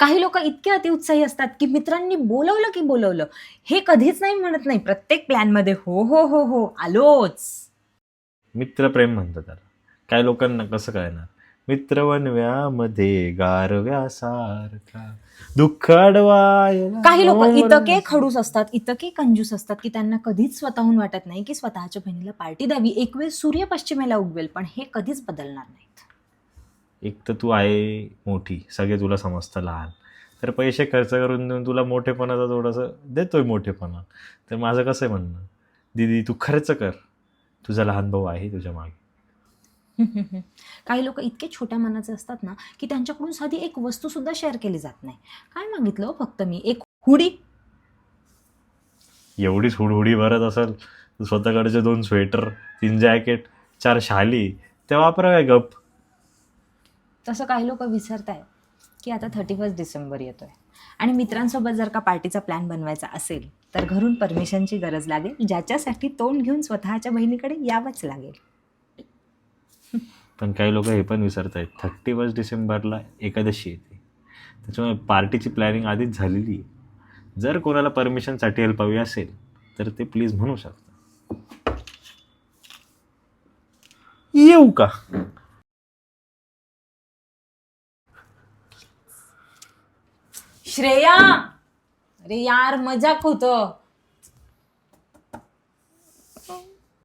काही लोक इतके अतिउत्साही असतात की मित्रांनी बोलवलं की बोलवलं हे कधीच नाही म्हणत नाही. प्रत्येक प्लॅन मध्ये हो हो हो हो आलोच. मित्रप्रेम म्हणतात त्याला. काही लोकांना कसं कळणार? मित्र वनव्यामध्ये गारव्यासारखा दुःख अडवायला काही लोक इतके मोरासारखा. खडूस असतात, इतके कंजूस असतात की त्यांना कधीच स्वतःहून वाटत नाही की स्वतःच्या बहिणीला पार्टी द्यावी. एक वेळ सूर्य पश्चिमेला उगवेल पण हे कधीच बदलणार नाहीत. एक तर तू आहे मोठी, सगळे तुला समजतं लहान, तर पैसे खर्च करून देऊन तुला मोठेपणाचं थोडंसं देतोय मोठेपणा. तर माझं कसं आहे म्हणणं, दीदी तू खर्च कर, तुझा लहान भाऊ आहे तुझ्या मागे. काही लोक इतके छोट्या मनाचे असतात ना की त्यांच्याकडून साधी एक वस्तू सुद्धा शेअर केली जात नाही. काय मागितलं हो फक्त मी? एक हुडी. एवढीच हुडहुडी भरत असेल तर स्वतःकडचे 2 स्वेटर, 3 जॅकेट, 4 शाली ते वापरावे गप. तसं काही लोक विसरतायत की आता 31 डिसेंबर येतोय आणि मित्रांसोबत जर का पार्टीचा प्लॅन बनवायचा असेल तर घरून परमिशनची गरज लागेल, ज्याच्यासाठी तोंड घेऊन स्वतःच्या बहिणीकडे यावंच लागेल. पण काही लोक हे पण विसरत आहेत, 31 डिसेंबरला एकादशी येते, त्याच्यामुळे पार्टीची प्लॅनिंग आधीच झालेली आहे. जर कोणाला परमिशनसाठी हेल्प हवी असेल तर ते प्लीज म्हणू शकता. येऊ का? श्रेया, अरे यार मजाक होतं.